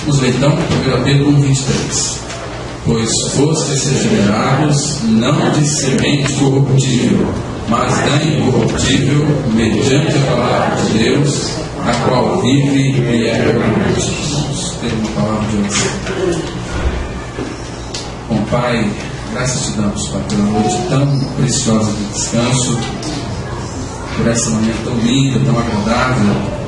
Vamos ler então 1 Pedro 1,23. Pois fostes regenerados, não de semente corruptível, mas da incorruptível, mediante a palavra de Deus, a qual vive e é permanente. Vamos ter uma palavra de oração. Bom, Pai, graças te damos, Pai, pela noite tão preciosa de descanso, por essa manhã tão linda, tão agradável.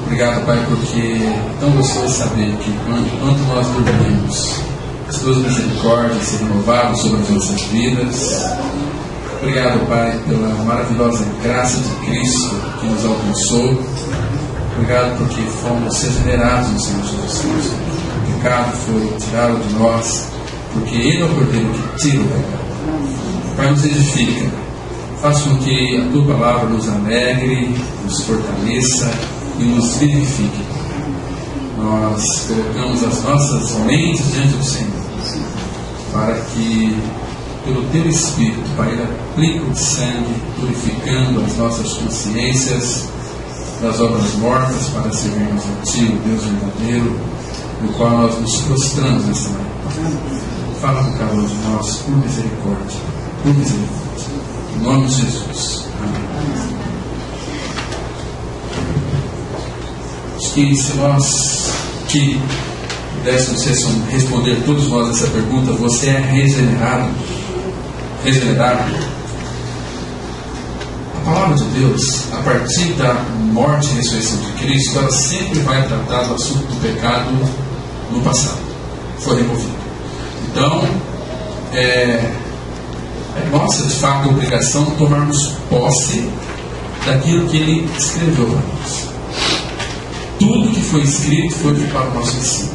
Obrigado, Pai, porque é tão gostoso saber que enquanto nós dormimos, as tuas misericórdias se renovaram sobre as nossas vidas. Obrigado, Pai, pela maravilhosa graça de Cristo que nos alcançou. Obrigado porque fomos regenerados no Senhor Jesus Cristo. O pecado foi tirado de nós, porque Ele é o Cordeiro que tira o pecado. Pai, nos edifica. Faça com que a Tua palavra nos alegre, nos fortaleça e nos vivifique. Nós colocamos as nossas mentes diante do Senhor, para que, pelo Teu Espírito, Pai, Ele aplique o sangue, purificando as nossas consciências das obras mortas, para servirmos a Ti, o Deus verdadeiro, no qual nós nos prostramos nessa manhã. Fala com cada um de nós, por misericórdia, por misericórdia. Em nome de Jesus. Amém. Acho que se nós que pudéssemos responder todos nós essa pergunta, você é regenerado? Regenerado? A palavra de Deus, a partir da morte e ressurreição de Cristo, ela sempre vai tratar do assunto do pecado no passado. Foi removido. Então, é nossa, de fato, obrigação tomarmos posse daquilo que Ele escreveu para nós. Tudo que foi escrito foi para o nosso ensino.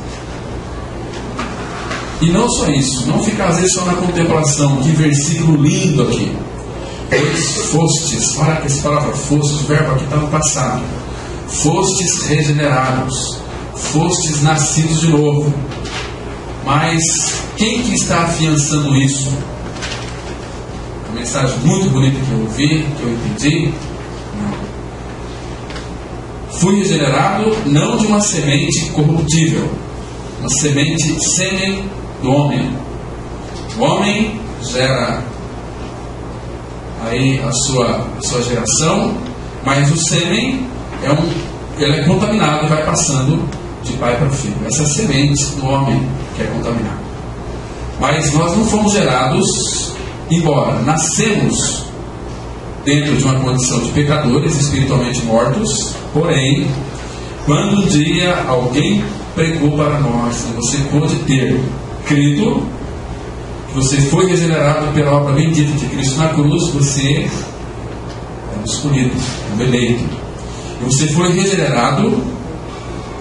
E não só isso, não ficar às vezes só na contemplação. Que versículo lindo aqui. Pois fostes, olha que essa palavra fostes, o verbo aqui está no passado. Fostes regenerados, fostes nascidos de novo. Mas quem que está afiançando isso? Uma mensagem muito bonita que eu ouvi, que eu entendi. Não. Fui regenerado não de uma semente corruptível, uma semente sêmen do homem. O homem gera aí a sua geração, mas o sêmen ele é contaminado e vai passando de pai para filho. Essa é a semente do homem que é contaminada. Mas nós não fomos gerados, embora nascemos dentro de uma condição de pecadores, espiritualmente mortos. Porém, quando um dia alguém pregou para nós, e você pôde ter crido, que você foi regenerado pela obra bendita de Cristo na cruz, você é um escolhido, é um eleito. E você foi regenerado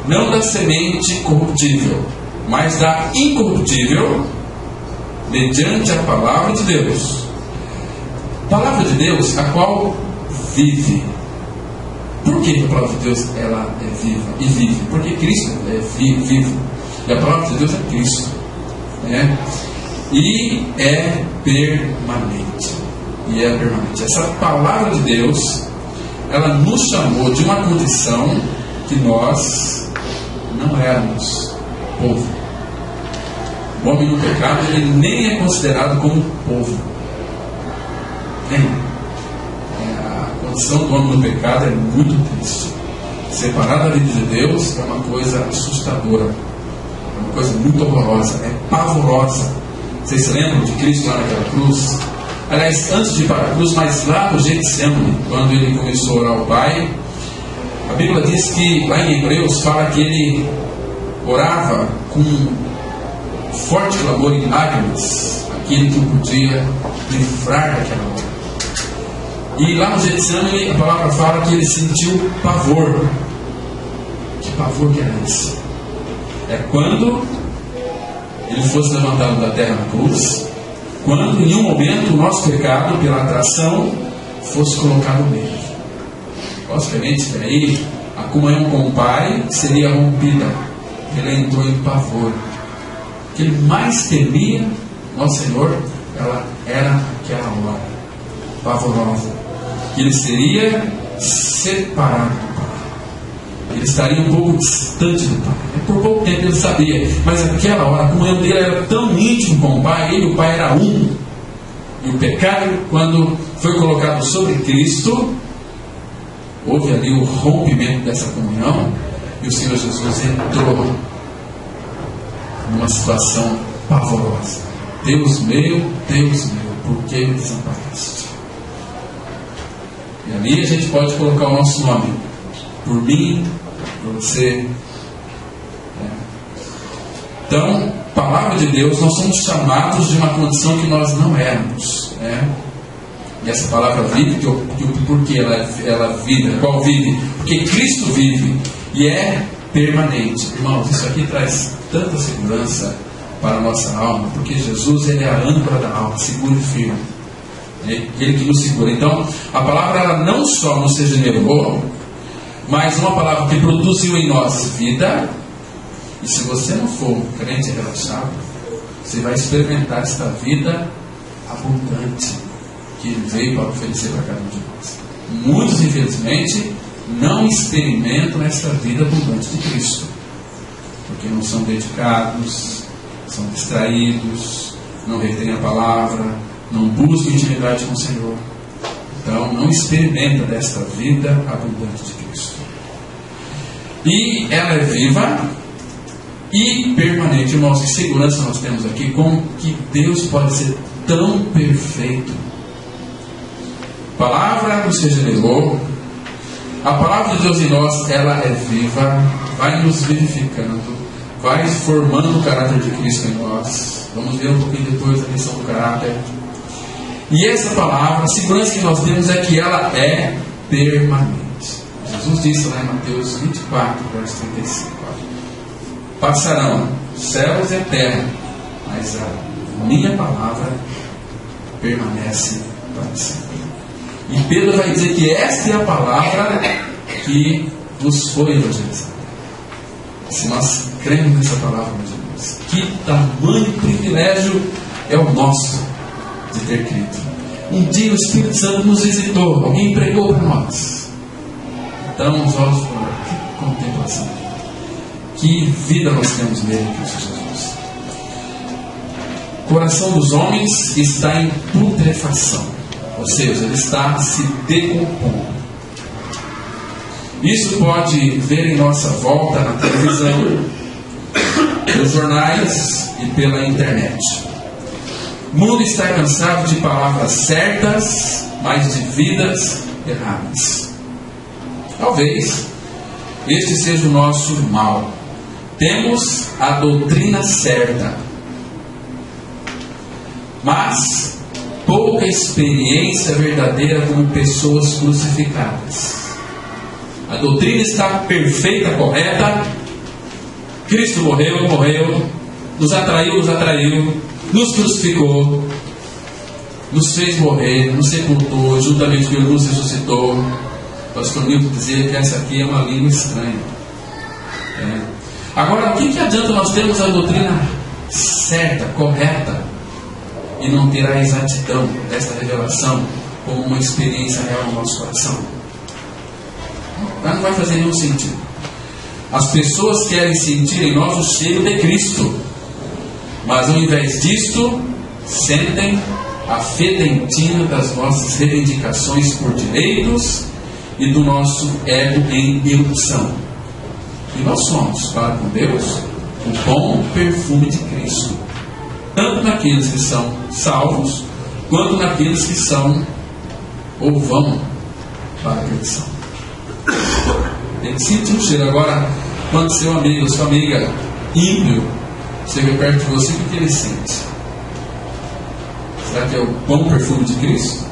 não da semente corruptível, mas da incorruptível, mediante a palavra de Deus. Palavra de Deus, a qual vive. Por que a palavra de Deus ela é viva e vive? Porque Cristo é vivo. E a palavra de Deus é Cristo. Né? E é permanente. Essa palavra de Deus, ela nos chamou de uma condição que nós não éramos povo. O homem no pecado, ele nem é considerado como povo. Nem. A condição do homem no pecado é muito triste. Separar da vida de Deus é uma coisa assustadora, é uma coisa muito horrorosa, é pavorosa. Vocês se lembram de Cristo lá naquela cruz? Aliás, antes de ir para a cruz, mas lá no Getsemane, quando ele começou a orar ao Pai, a Bíblia diz que lá em Hebreus fala que ele orava com forte clamor em lágrimas, aquele que o podia livrar daquela hora. E lá no Getsemane, a palavra fala que ele sentiu pavor. Que pavor que era esse? É quando ele fosse levantado da terra na cruz, quando em nenhum momento o nosso pecado, pela atração, fosse colocado nele. Logicamente, aí a comunhão com o Pai seria rompida. Ele entrou em pavor. O que ele mais temia, nosso Senhor, ela era aquela hora pavorosa. Ele seria separado do Pai. Ele estaria um pouco distante do Pai. Por pouco tempo ele sabia, mas naquela hora a comunhão dele era tão íntima com o Pai, ele e o Pai era um. E o pecado, quando foi colocado sobre Cristo, houve ali o rompimento dessa comunhão, e o Senhor Jesus entrou numa situação pavorosa. Deus meu, por que me desamparaste? E ali a gente pode colocar o nosso nome, por mim, por você. Então, palavra de Deus, nós somos chamados de uma condição que nós não éramos. E essa palavra vive, porque ela vive, qual vive? Porque Cristo vive e é permanente. Irmãos, isso aqui traz tanta segurança para a nossa alma, porque Jesus, ele é a âncora da alma, seguro e firme. Ele que nos segura. Então, a palavra, ela não só nos regenerou, mas uma palavra que produziu em nós vida. E se você não for um crente relaxado, você vai experimentar esta vida abundante que Ele veio para oferecer para cada um de nós. Muitos, infelizmente, não experimentam esta vida abundante de Cristo, porque não são dedicados, são distraídos, não retêm a palavra, não buscam intimidade com o Senhor. Então, não experimenta desta vida abundante de Cristo. E ela é viva e permanente. Irmãos, que segurança nós temos aqui, como que Deus pode ser tão perfeito. A palavra nos regenerou, a palavra de Deus em nós, ela é viva, vai nos vivificando, vai formando o caráter de Cristo em nós. Vamos ver um pouquinho depois a lição do caráter. E essa palavra, a segurança que nós temos é que ela é permanente. Jesus disse lá em Mateus 24, verso 35: passarão céus e terra, mas a minha palavra permanece para sempre. E Pedro vai dizer que esta é a palavra que vos foi evangelizada. Se nós cremos nessa palavra, meus irmãos, que tamanho privilégio é o nosso de ter crido. Um dia o Espírito Santo nos visitou, alguém pregou para nós. Então os olhos falaram: que contemplação, que vida nós temos nele, Cristo Jesus. O coração dos homens está em putrefação, ou seja, ele está se decompondo. Isso pode ver em nossa volta na televisão, nos jornais e pela internet. O mundo está cansado de palavras certas, mas de vidas erradas. Talvez este seja o nosso mal. Temos a doutrina certa, mas pouca experiência verdadeira como pessoas crucificadas. A doutrina está perfeita, correta. Cristo morreu, nos atraiu, nos crucificou, nos fez morrer, nos sepultou, juntamente com ele nos ressuscitou. O pastor Nilton dizia que essa aqui é uma língua estranha. Agora, o que adianta nós termos a doutrina certa, correta, e não ter a exatidão desta revelação como uma experiência real no nosso coração? Não vai fazer nenhum sentido. As pessoas querem sentir em nós o cheiro de Cristo, mas ao invés disto, sentem a fedentina das nossas reivindicações por direitos e do nosso ego em erupção. E nós somos, para com Deus, o bom perfume de Cristo, tanto naqueles que são salvos, quanto naqueles que são ou vão para a perdição. Tem que sentir o cheiro. Agora, quando seu amigo, sua amiga ímpio chega perto de você, o que ele sente? Será que é o bom perfume de Cristo?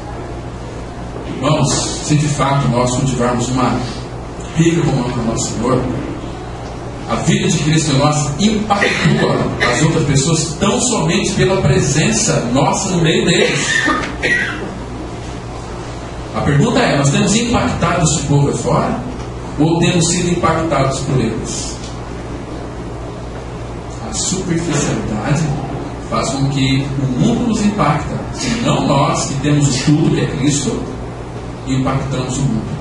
Irmãos, se de fato nós cultivarmos uma rica comunhão com o nosso Senhor, a vida de Cristo em nós impactua as outras pessoas tão somente pela presença nossa no meio deles. A pergunta é: nós temos impactado esse povo aí fora? Ou temos sido impactados por eles? A superficialidade faz com que o mundo nos impacta, se não nós, que temos tudo que é Cristo, impactamos o mundo.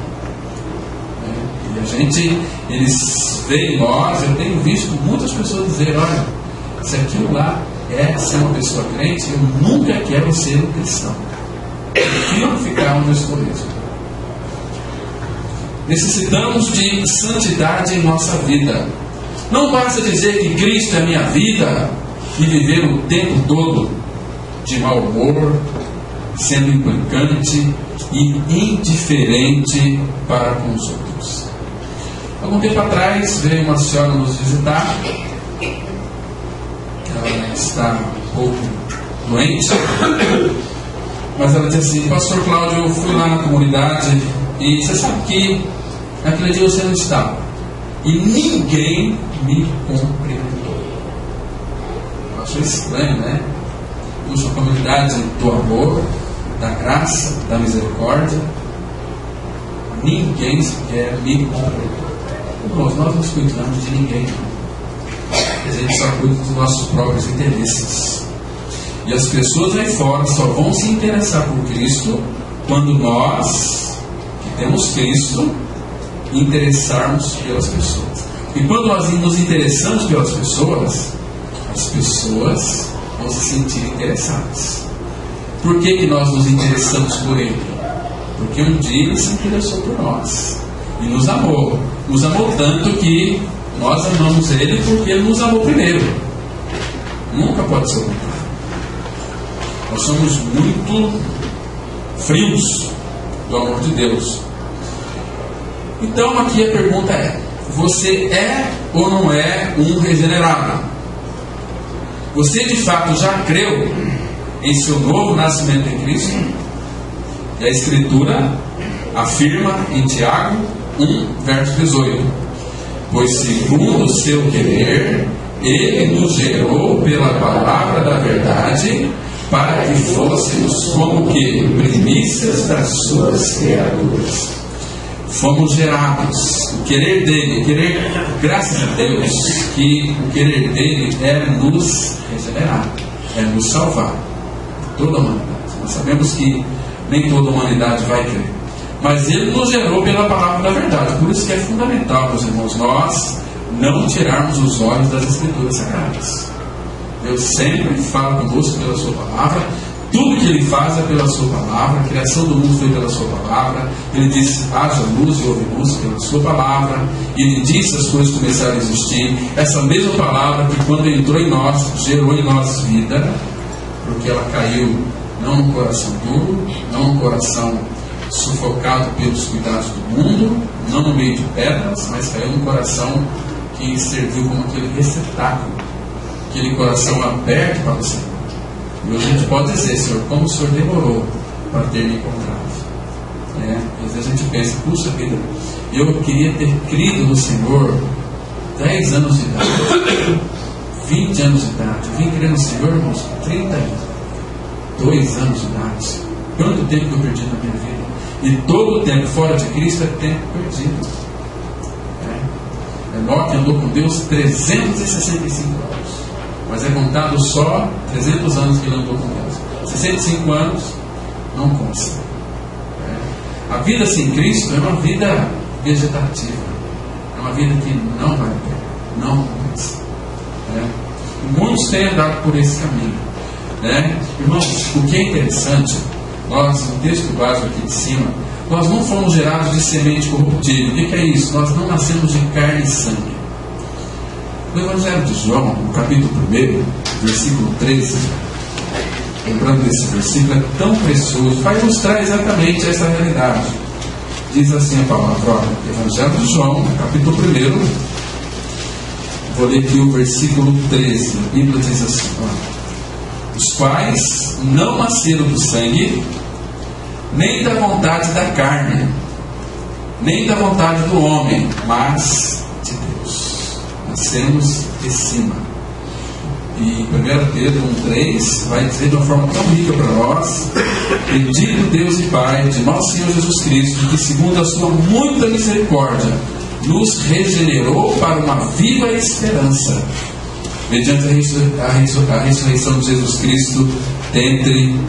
E eles veem nós, eu tenho visto muitas pessoas dizer, olha, se aquilo lá é ser uma pessoa crente, eu nunca quero ser um cristão. Eu prefiro ficar onde eu estou mesmo. Necessitamos de santidade em nossa vida. Não basta dizer que Cristo é a minha vida e viver o tempo todo de mau humor, sendo implicante e indiferente para com os outros. Algum tempo atrás veio uma senhora nos visitar. Ela está um pouco doente, mas ela disse assim: Pastor Cláudio, eu fui lá na comunidade e você sabe que naquele dia você não estava e ninguém me cumprimentou. Eu achei estranho, né? Puxa, a comunidade do amor, da graça, da misericórdia, ninguém sequer me cumprimentou. Nós não cuidamos de ninguém, a gente só cuida dos nossos próprios interesses. E as pessoas aí fora só vão se interessar por Cristo quando nós, que temos Cristo, interessarmos pelas pessoas. E quando nós nos interessamos pelas pessoas, as pessoas vão se sentir interessadas. Por que nós nos interessamos por Ele? Porque um dia Ele se interessou por nós e nos amou. Nos amou tanto que nós amamos Ele porque Ele nos amou primeiro. Nunca pode ser o contrário. Nós somos muito frios do amor de Deus. Então aqui a pergunta é: você é ou não é um regenerado? Você de fato já creu em seu novo nascimento em Cristo? E a Escritura afirma em Tiago 1, verso 18: pois segundo o seu querer, Ele nos gerou pela palavra da verdade, para que fôssemos como que primícias das suas criaturas. Fomos gerados, o querer dele, graças a Deus, que o querer dele é nos regenerar, é nos salvar, toda a humanidade. Nós sabemos que nem toda a humanidade vai crer, mas Ele nos gerou pela palavra da verdade. Por isso que é fundamental, meus irmãos, nós não tirarmos os olhos das Escrituras Sagradas. Deus sempre fala conosco pela sua palavra. Tudo que Ele faz é pela sua palavra. A criação do mundo foi pela sua palavra. Ele disse: haja luz e houve luz pela sua palavra. E Ele disse: as coisas começaram a existir. Essa mesma palavra que quando entrou em nós, gerou em nós vida, porque ela caiu não num coração duro, não num coração sufocado pelos cuidados do mundo, não no meio de pedras, mas caiu num coração que serviu como aquele receptáculo, aquele coração aberto para o Senhor. E hoje a gente pode dizer: Senhor, como o Senhor demorou para ter me encontrado. Às vezes a gente pensa: puxa vida, eu queria ter crido no Senhor 10 anos de idade, 20 anos de idade. Eu vim crer no Senhor, irmãos, com 32 anos de idade. Quanto tempo que eu perdi na minha vida? E todo o tempo fora de Cristo é tempo perdido. Enoque andou com Deus 365 anos, mas é contado só 300 anos que ele andou com Deus. 65 anos não consta. A vida sem Cristo é uma vida vegetativa, é uma vida que não vai ter, não compensa. E muitos têm andado por esse caminho. Irmãos, o que é interessante, nós, no texto básico aqui de cima, nós não fomos gerados de semente corruptível. O que é isso? Nós não nascemos de carne e sangue. No Evangelho de João, no capítulo 1, versículo 13, lembrando desse versículo, é tão precioso, vai ilustrar exatamente essa realidade. Diz assim a palavra, Evangelho de João, capítulo 1, vou ler aqui o versículo 13. A Bíblia diz assim: os quais não nasceram do sangue, nem da vontade da carne, nem da vontade do homem, mas de Deus. Nascemos de cima. E 1 Pedro 1,3 vai dizer de uma forma tão rica para nós: bendito Deus e Pai de nosso Senhor Jesus Cristo, que segundo a sua muita misericórdia nos regenerou para uma viva esperança, mediante a ressurreição de Jesus Cristo dentre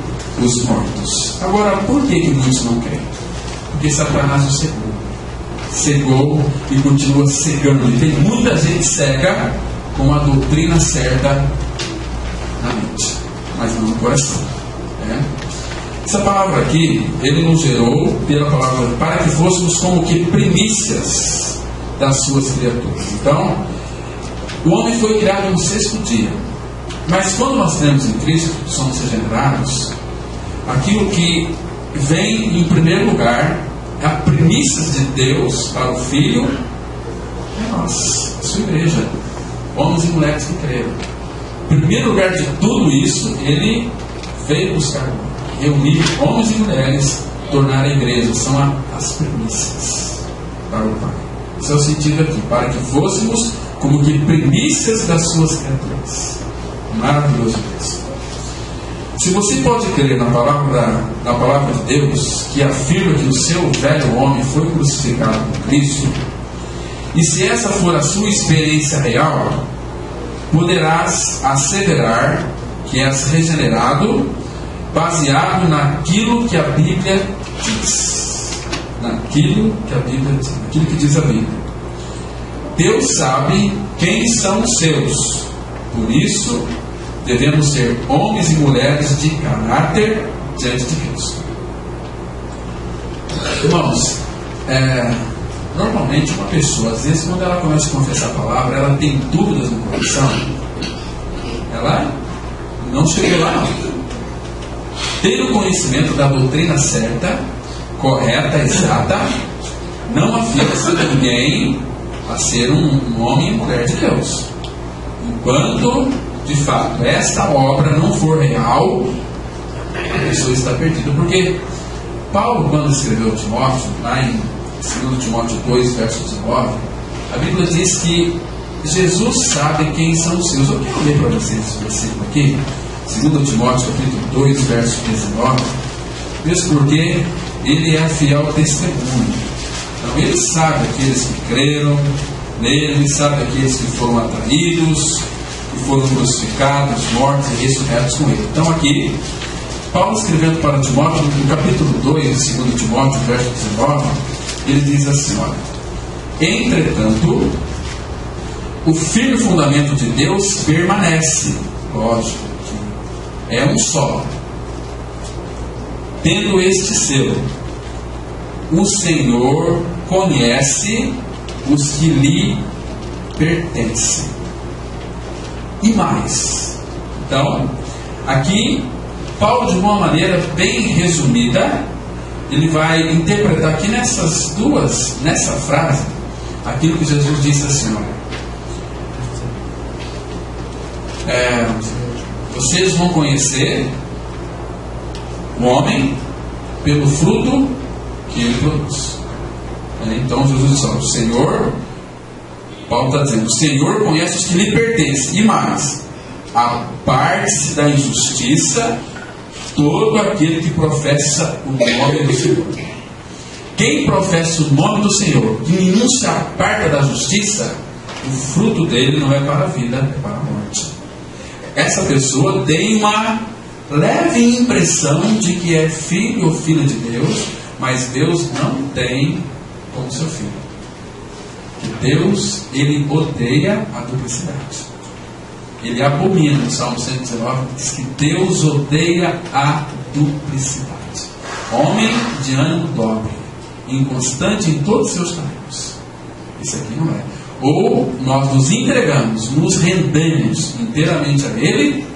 os mortos. Agora, por que muitos não creem? Porque Satanás o cegou. cegou e continua cegando. E tem muita gente cega com a doutrina certa na mente, mas não no coração. Essa palavra aqui, ele nos gerou pela palavra para que fôssemos como que primícias das suas criaturas. Então, o homem foi criado no 6º dia. Mas quando nós temos em Cristo, somos regenerados, aquilo que vem em primeiro lugar, a primícia de Deus para o Filho, é nós, a sua igreja, homens e mulheres que creram. Em primeiro lugar de tudo isso, ele veio buscar reunir homens e mulheres, tornar a igreja, são as primícias para o Pai. Esse é o sentido aqui, para que fôssemos como que primícias das suas criaturas. Maravilhoso isso. Se você pode crer na palavra de Deus, que afirma que o seu velho homem foi crucificado com Cristo, e se essa for a sua experiência real, poderás asseverar que és regenerado, baseado naquilo que a Bíblia diz. Naquilo que a Bíblia diz. Naquilo que diz a Bíblia. Deus sabe quem são os seus. Por isso, devemos ser homens e mulheres de caráter diante de Cristo. Irmãos, normalmente uma pessoa, às vezes, quando ela começa a confessar a palavra, ela tem dúvidas no coração. Ela não chegou lá, não. Ter o conhecimento da doutrina certa, correta, exata, não afirma ninguém a ser um homem e mulher de Deus. Enquanto, de fato, esta obra não for real, a pessoa está perdida. Porque Paulo, quando escreveu Timóteo, lá em 2 Timóteo 2, verso 19, a Bíblia diz que Jesus sabe quem são os seus. Eu quero ler para vocês esse versículo aqui, 2 Timóteo capítulo 2, verso 19, mesmo porque ele é fiel testemunho. Então ele sabe aqueles que creram nele, sabe aqueles que foram atraídos, que foram crucificados, mortos e ressurretos com ele. Então aqui, Paulo escrevendo para Timóteo, no capítulo 2 de 2 Timóteo, verso 19, ele diz assim, olha: entretanto, o firme fundamento de Deus permanece, lógico, que é um só, tendo este selo: o Senhor conhece os que lhe pertencem. E mais. Então, aqui, Paulo, de uma maneira bem resumida, ele vai interpretar aqui nessa frase, aquilo que Jesus disse assim, olha, vocês vão conhecer o homem pelo fruto que ele produz. Então Jesus disse, olha, o Senhor, Paulo está dizendo, o Senhor conhece os que lhe pertencem. E mais, aparte-se da injustiça todo aquele que professa o nome do Senhor. Quem professa o nome do Senhor e nenhum se aparta da justiça, o fruto dele não é para a vida, é para a morte. Essa pessoa tem uma leve impressão de que é filho ou filha de Deus, mas Deus não tem como seu filho. Deus, ele odeia a duplicidade. Ele abomina, no Salmo 119, diz que Deus odeia a duplicidade. Homem de ânimo dobre, inconstante em todos os seus caminhos. Isso aqui não é. Ou nós nos entregamos, nos rendemos inteiramente a Ele,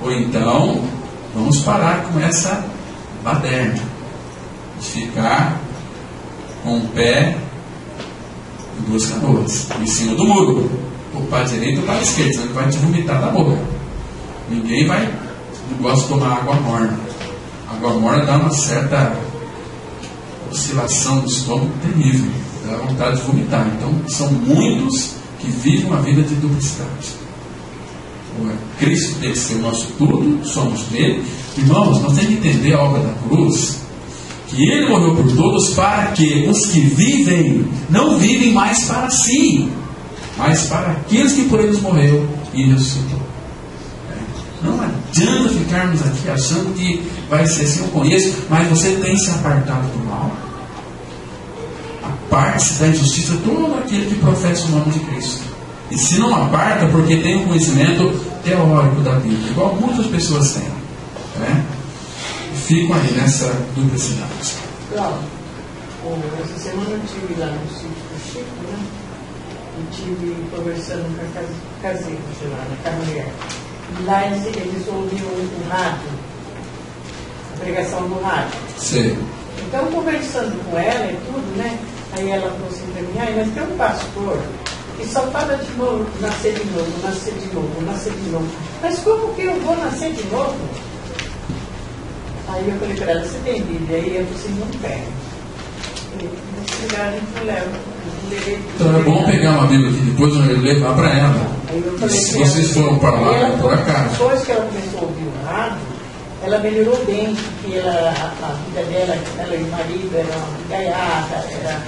ou então vamos parar com essa baderna de ficar com o pé em 2 canoas, em cima do muro, ou para a direita ou para a esquerda, senão ele vai te vomitar da boca. Ninguém não gosta de tomar água morna. Água morna dá uma certa oscilação do estômago terrível, dá vontade de vomitar. Então são muitos que vivem uma vida de duplicidade. Cristo tem que ser o nosso tudo, somos dele. Irmãos, nós temos que entender a obra da cruz, que ele morreu por todos, para que os que vivem não vivem mais para si, mas para aqueles que por eles morreu e ressuscitou. Não adianta ficarmos aqui achando que vai ser assim, eu conheço, mas você tem se apartado do mal. aparte-se da injustiça todo aquele que professa o nome de Cristo. E se não aparta, porque tem um conhecimento teórico da Bíblia, igual muitas pessoas têm, né? Ficam aí nessa duplicidade. Claro. Essa semana eu estive lá no sítio do Chico, né? E estive conversando com a caseira, lá, com a mulher. E lá eles ouviam o rádio, a pregação no rádio. Sim. Então, conversando com ela e tudo, né? Aí ela falou assim para mim, mas tem um pastor que só fala de novo, nascer de novo, nascer de novo, nascer de novo. Mas como que eu vou nascer de novo? Aí eu falei para ela, você tem Bíblia? Aí eu falei assim, não tem. Nesse lugar a gente não leva. Então é bom pegar uma Bíblia aqui depois e levar para ela. Se vocês foram para lá, por acaso. Depois que ela começou a ouvir o rádio, ela melhorou bem, porque a vida dela, ela e o marido eram gaiata, era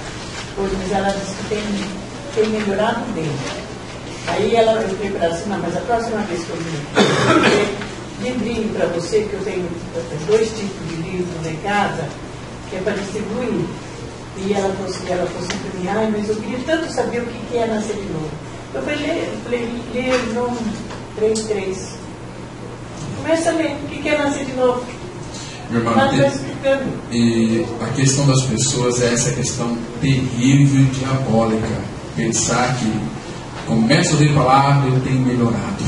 coisa, mas ela disse que tem melhorado bem. Aí eu falei para ela assim, não, mas a próxima vez que eu vim, livrinho para você, que eu tenho 2 tipos de livros em casa, que é para distribuir. E ela falou assim para mim, mas eu queria tanto saber o que é nascer de novo. Eu falei, lê João 3:3. Começa a ler o que é nascer de novo. Meu irmão, e a questão das pessoas é essa questão terrível e diabólica. Pensar que começa a ouvir a palavra e eu tenho melhorado.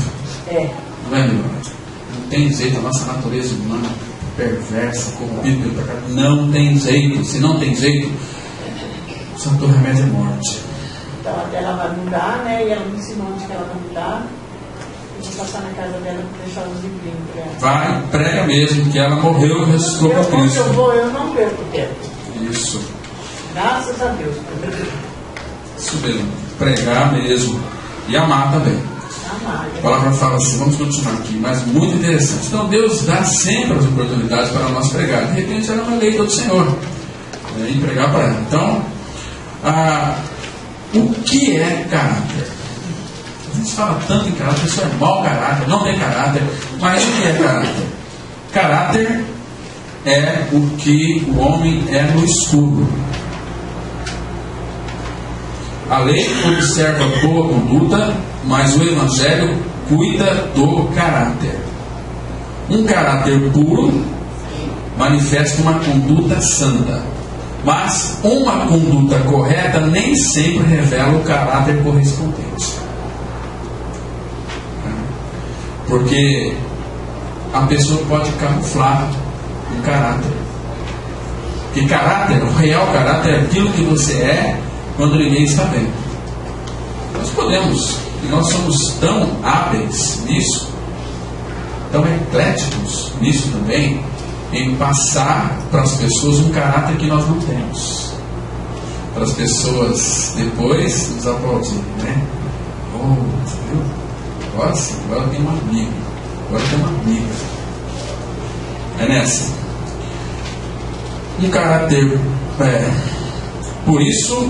Não é melhorado. Não tem jeito, a nossa natureza humana perversa, corrompida pelo pecado. Não tem jeito. Se não tem jeito, o santo remédio é morte. Então até ela vai mudar, né? E ela me ensinou onde que ela vai mudar. Eu vou passar na casa dela para deixar os livrinhos para ela. Vai, prega mesmo, que ela morreu e ressuscitou para Cristo. Eu não perco tempo. Isso. Graças a Deus. Isso mesmo. Pregar mesmo. E amar também. A palavra fala assim, vamos continuar aqui, mas muito interessante. Então Deus dá sempre as oportunidades para nós pregar. De repente ela não é lei do Senhor, né, e pregar para ela. Então, o que é caráter? A gente fala tanto em caráter, a pessoa é mau caráter, não tem caráter, mas o que é caráter? Caráter é o que o homem é no escuro. A lei observa boa conduta, mas o Evangelho cuida do caráter. Um caráter puro manifesta uma conduta santa, mas uma conduta correta nem sempre revela o caráter correspondente. Porque a pessoa pode camuflar um caráter. Porque caráter, o real caráter é aquilo que você é quando ninguém está bem. Nós podemos, e nós somos tão hábeis nisso, tão ecléticos nisso também, em passar para as pessoas um caráter que nós não temos. Para as pessoas depois nos aplaudirem, né? Oh, você viu? Agora sim, agora tem uma amiga. Agora tem uma amiga. É nessa. Um caráter. Por isso,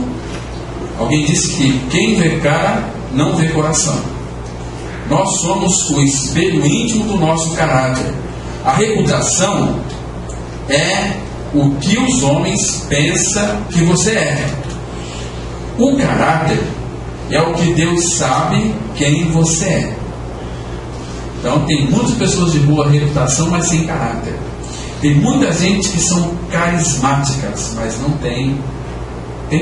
alguém disse que quem vê cara não vê coração. Nós somos o espelho íntimo do nosso caráter. A reputação é o que os homens pensam que você é. O caráter é o que Deus sabe quem você é. Então tem muitas pessoas de boa reputação, mas sem caráter. Tem muita gente que são carismáticas, mas não tem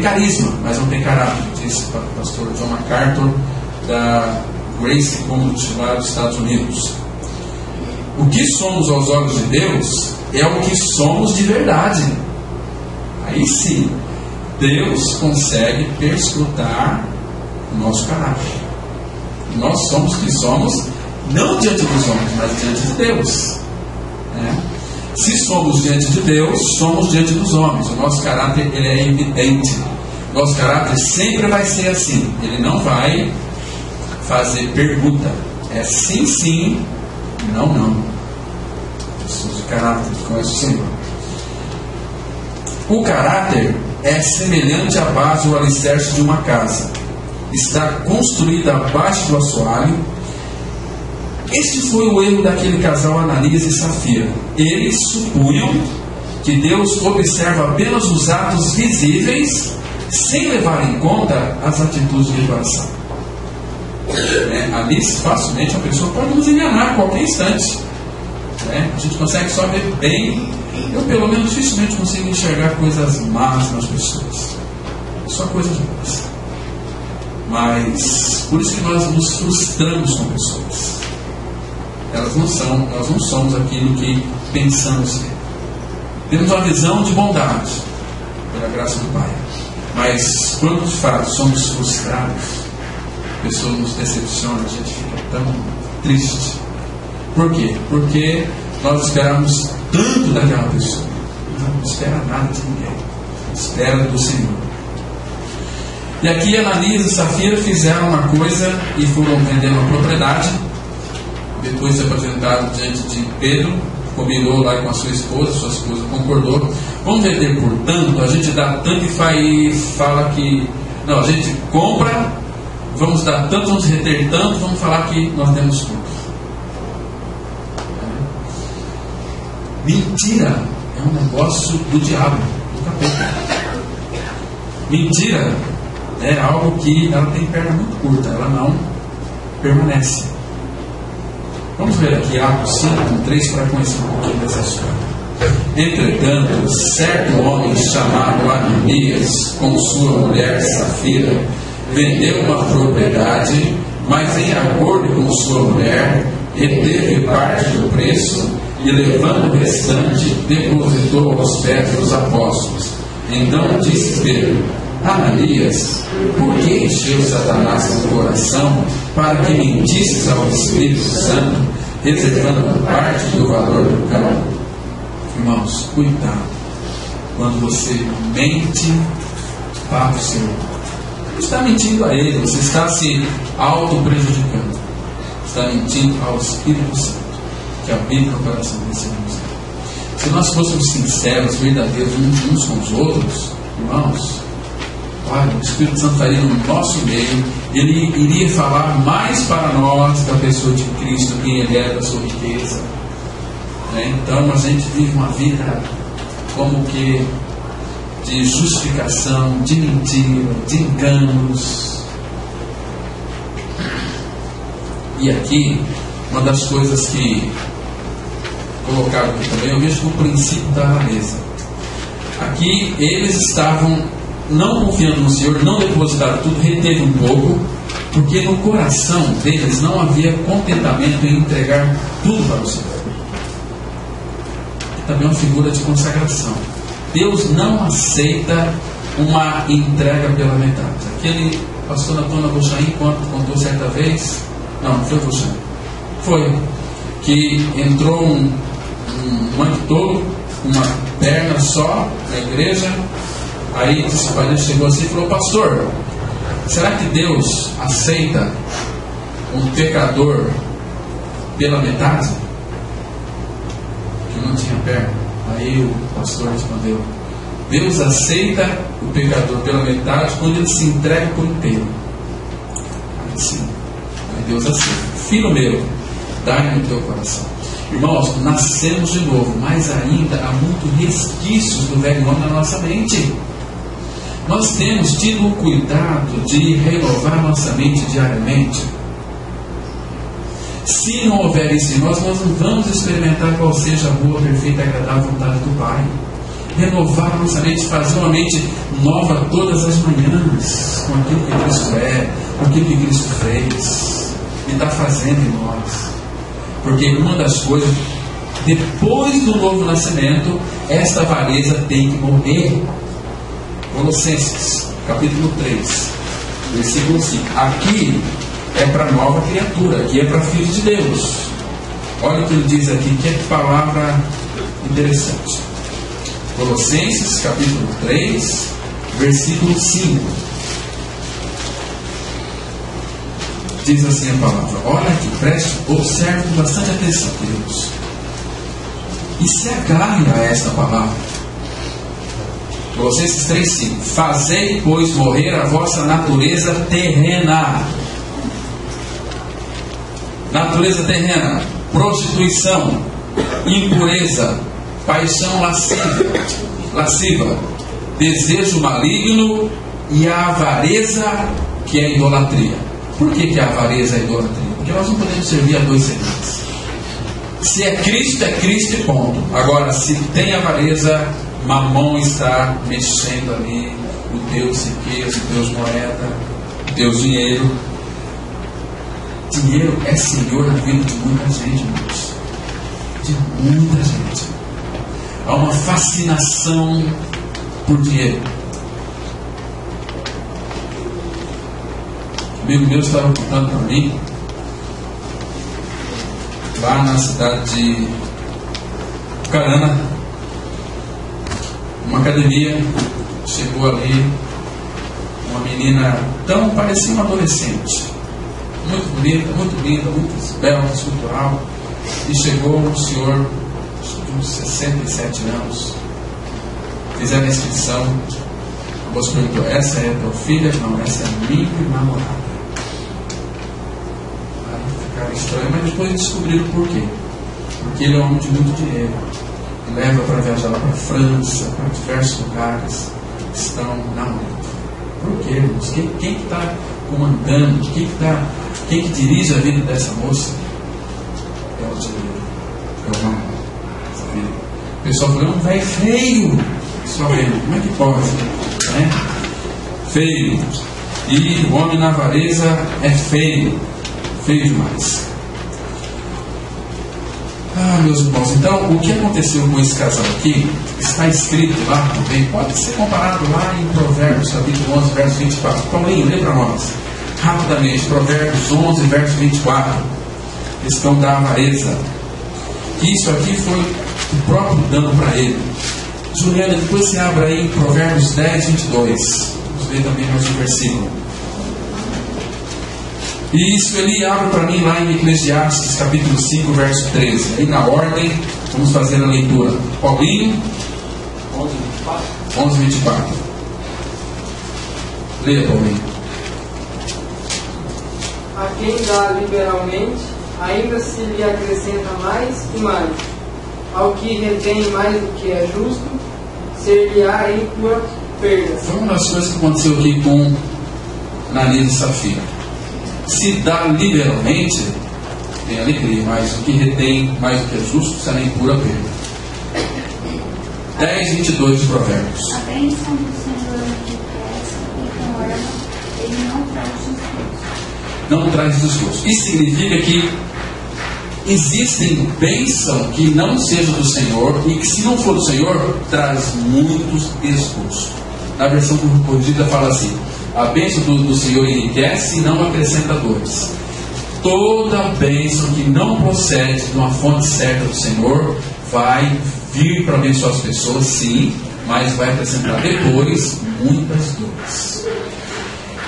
carisma, mas não tem caráter. Disse o pastor John MacArthur da Grace Community lá dos Estados Unidos. O que somos aos olhos de Deus é o que somos de verdade. Aí sim, Deus consegue perscrutar o nosso caráter. Nós somos o que somos, não diante dos homens, mas diante de Deus. Se somos diante de Deus, somos diante dos homens. O nosso caráter ele é evidente. Nosso caráter sempre vai ser assim. Ele não vai fazer pergunta. É sim, sim, não, não. Pessoas de caráter que conhecem o Senhor. O caráter é semelhante à base ou alicerce de uma casa. Está construída abaixo do assoalho. Este foi o erro daquele casal Ananias e Safira. Eles supunham que Deus observa apenas os atos visíveis sem levar em conta as atitudes do coração. Ali facilmente a pessoa pode nos enganar a qualquer instante. A gente consegue só ver bem. Eu pelo menos dificilmente consigo enxergar coisas más nas pessoas, só coisas boas. Mas por isso que nós nos frustramos com pessoas. Nós não somos aquilo que pensamos ser. Temos uma visão de bondade pela graça do Pai, mas quando de fato somos frustrados, a pessoa nos decepciona, a gente fica tão triste. Por quê? Porque nós esperamos tanto daquela pessoa. Não espera nada de ninguém, espera do Senhor. E aqui Ananias e Safira fizeram uma coisa e foram vender uma propriedade. Depois de apresentado diante de Pedro, combinou lá com a sua esposa concordou. Vamos vender por tanto, a gente dá tanto e fala que não, a gente compra, vamos dar tanto, vamos reter tanto, vamos falar que nós demos tudo. Mentira é um negócio do diabo, do capeta. Mentira é algo que ela tem perna muito curta, ela não permanece. Vamos ver aqui Atos 5:3 para conhecer um pouquinho dessa história. Entretanto, certo homem chamado Ananias, com sua mulher Safira, vendeu uma propriedade, mas em acordo com sua mulher, reteve parte do preço e, levando o restante, depositou aos pés dos apóstolos. Então disse Pedro: Ananias, por que encheu Satanás o coração para que mentisses ao Espírito Santo, reservando parte do valor do campo? Irmãos, cuidado quando você mente para o Senhor. Você está mentindo a Ele, você está se auto-prejudicando. Está mentindo ao Espírito Santo, que habita no coração desse irmão. Se nós fôssemos sinceros, verdadeiros uns com os outros, irmãos, olha, o Espírito Santo estaria no nosso meio, ele iria falar mais para nós da pessoa de Cristo, quem Ele é, da sua riqueza. Então a gente vive uma vida como que de justificação, de mentira, de enganos. E aqui, uma das coisas que colocaram aqui também, eu vejo o princípio da avareza. Aqui eles estavam não confiando no Senhor, não depositaram tudo, reteve um pouco, porque no coração deles não havia contentamento em entregar tudo para o Senhor. Também é uma figura de consagração. Deus não aceita uma entrega pela metade. Aquele pastor Antônio Bochain contou certa vez, não foi Bochain, foi que entrou um manto todo, uma perna só na igreja. Aí o pai chegou assim e falou: pastor, será que Deus aceita um pecador pela metade? Que não tinha perna. Aí o pastor respondeu: Deus aceita o pecador pela metade quando ele se entrega por inteiro. Aí sim, aí Deus aceita. Filho meu, dá-me no teu coração. Irmãos, nascemos de novo, mas ainda há muito resquícios do velho homem na nossa mente. Nós temos tido o cuidado de renovar nossa mente diariamente. Se não houver isso em nós não vamos experimentar qual seja a boa, perfeita e agradável vontade do Pai. Renovar nossa mente, fazer uma mente nova todas as manhãs, com aquilo que Cristo é, com aquilo que Cristo fez e está fazendo em nós. Porque uma das coisas, depois do novo nascimento, esta avareza tem que morrer. Colossenses, capítulo 3, versículo 5. Aqui é para nova criatura, aqui é para filhos de Deus. Olha o que ele diz aqui, que palavra interessante. Colossenses, capítulo 3, versículo 5. Diz assim a palavra. Olha aqui, preste, observe com bastante atenção, queridos. E se agarre a esta palavra. Colossenses 3,5. Fazei, pois, morrer a vossa natureza terrena. Natureza terrena, prostituição, impureza, paixão lasciva, desejo maligno e a avareza, que é a idolatria. Por que a avareza é a idolatria? Porque nós não podemos servir a dois senhores. Se é Cristo e ponto. Agora, se tem avareza, Mamon está mexendo ali, o Deus riqueza, o Deus moeda, o Deus dinheiro. Dinheiro é senhor na vida de muita gente, irmãos. De muita gente. Há uma fascinação por dinheiro. Um amigo meu estava contando para mim, lá na cidade de Carana, uma academia, chegou ali uma menina tão, parecia uma adolescente, muito bonita, muito esbelta, escultural, e chegou um senhor de uns 67 anos, fizeram a inscrição, a moça perguntou: essa é a tua filha? Não, essa é a minha namorada. Aí ficaram estranhos, mas depois descobriram por quê. Porque ele é um homem de muito dinheiro, e leva para viajar lá para a França, para diversos lugares, estão namorando. Por quê, irmãos? Quem que está comandando? Quem que dirige a vida dessa moça? É o dinheiro, é o mamão. O pessoal falou: um velho feio. Só ele, como é que pode? Né? Feio. E o homem na avareza é feio. Feio demais. Meus irmãos, então o que aconteceu com esse casal aqui está escrito lá também, pode ser comparado lá em Provérbios, capítulo 11, verso 24. Paulinho, lê para nós rapidamente, Provérbios 11, verso 24, questão da avareza. Isso aqui foi o próprio dano para ele. Juliana, depois você abre aí Provérbios 10, 22. Vamos ver também mais um versículo. E isso ele abre para mim lá em Eclesiastes, capítulo 5, verso 13. Aí na ordem, vamos fazer a leitura. Paulinho, 11, 24. Leia, Paulinho. A quem dá liberalmente, ainda se lhe acrescenta mais e mais. Ao que retém mais do que é justo, ser-lhe-á ímpua perda. Foi uma das coisas que aconteceu aqui com Ananias e Safira. Se dá liberalmente, tem alegria, mas o que retém mais do que é justo, será impura perda. 10, 22 de Provérbios. A bênção do Senhor enriquece e com ela ele não traz desgosto. Não traz desgosto. Isso significa que existem bênçãos que não sejam do Senhor e que, se não for do Senhor, traz muitos desgostos. Na versão corrigida fala assim: a bênção do Senhor enriquece e não acrescenta dores. Toda bênção que não procede de uma fonte certa do Senhor vai vir para abençoar as pessoas, sim, mas vai acrescentar depois muitas dores.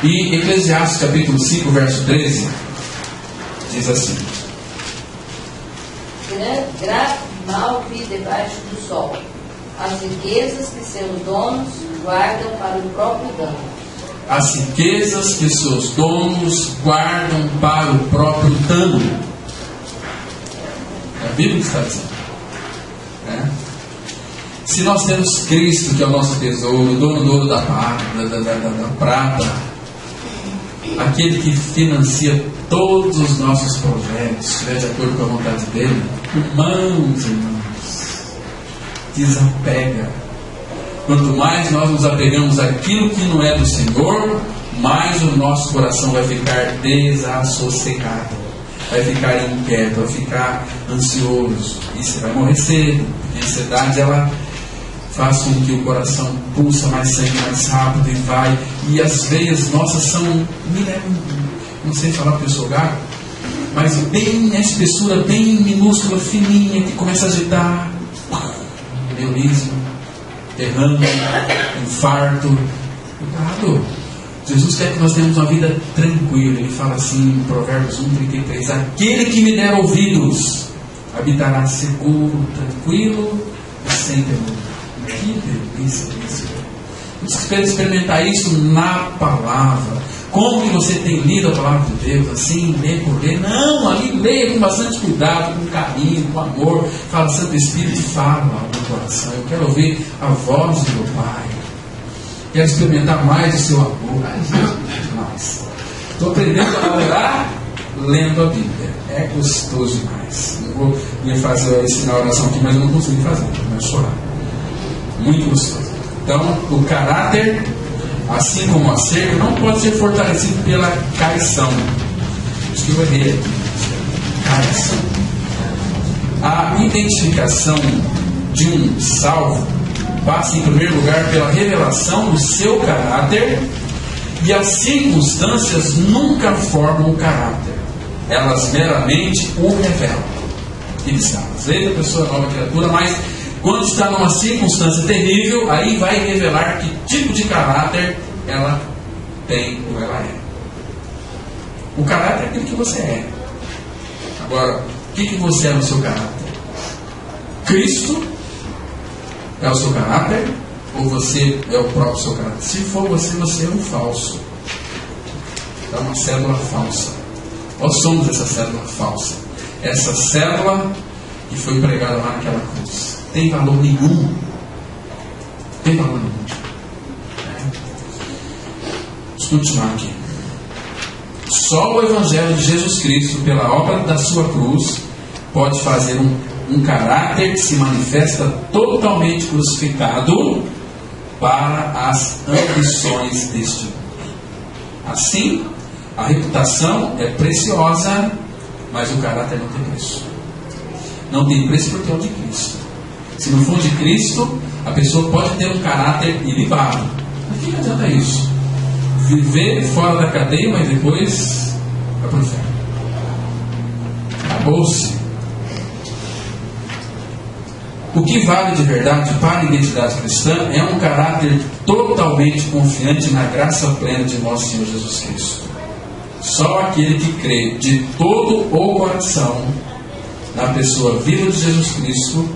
E Eclesiastes capítulo 5, verso 13 diz assim: grave mal vi debaixo do sol, as riquezas que seus donos guardam para o próprio dano. As riquezas que seus donos guardam para o próprio dano. É a Bíblia que está dizendo. Se nós temos Cristo, que é o nosso tesouro, o dono do ouro da prata, aquele que financia todos os nossos projetos, estiver de acordo com a vontade dele, irmãos, desapega. Quanto mais nós nos apegamos àquilo que não é do Senhor, mais o nosso coração vai ficar desassossegado, vai ficar inquieto, vai ficar ansioso, e você vai morrer cedo, porque a ansiedade ela faz com que o coração pulsa mais sangue mais rápido e vai, e as veias nossas são, não sei falar porque eu sou gago, mas bem a espessura bem minúscula, fininha, que começa a agitar, aneurisma, derrame, infarto. Cuidado. Jesus quer que nós tenhamos uma vida tranquila. Ele fala assim em Provérbios 1:33: aquele que me der ouvidos habitará seguro, tranquilo e sem temor. Que delícia isso. Você quer experimentar isso na palavra. Como que você tem lido a palavra de Deus? Assim, ler por ler? Não, ali leia com bastante cuidado, com carinho, com amor. Fala, Santo Espírito, fala ao meu coração. Eu quero ouvir a voz do meu Pai. Quero experimentar mais do seu amor. Ai, Jesus, demais. Estou aprendendo a orar lendo a Bíblia. É gostoso demais. Eu vou ensinar a oração aqui, mas eu não consigo fazer. Vai chorar. Muito gostoso. Então, o caráter, assim como o acerto, não pode ser fortalecido pela caição. Isso que eu errei aqui. Caição. A identificação de um salvo passa, em primeiro lugar, pela revelação do seu caráter, e as circunstâncias nunca formam o caráter. Elas meramente o revelam. Ele está, às vezes a pessoa é nova criatura, mas quando está numa circunstância terrível, aí vai revelar que tipo de caráter ela tem ou ela é. O caráter é aquilo que você é. Agora, o que você é no seu caráter? Cristo é o seu caráter? Ou você é o próprio seu caráter? Se for você, você é um falso. É uma célula falsa. Nós somos essa célula falsa. Essa célula que foi pregada lá naquela cruz. Tem valor nenhum. Tem valor nenhum. Vamos continuar aqui. Só o Evangelho de Jesus Cristo, pela obra da sua cruz, pode fazer um caráter que se manifesta totalmente crucificado para as ambições deste mundo. Assim, a reputação é preciosa, mas o caráter não tem preço. Não tem preço porque é o de Cristo. Se não for de Cristo, a pessoa pode ter um caráter ilibado. Mas que adianta isso? Viver fora da cadeia, mas depois vai para o inferno. Acabou-se. O que vale de verdade para a identidade cristã é um caráter totalmente confiante na graça plena de nosso Senhor Jesus Cristo. Só aquele que crê de todo o coração na pessoa viva de Jesus Cristo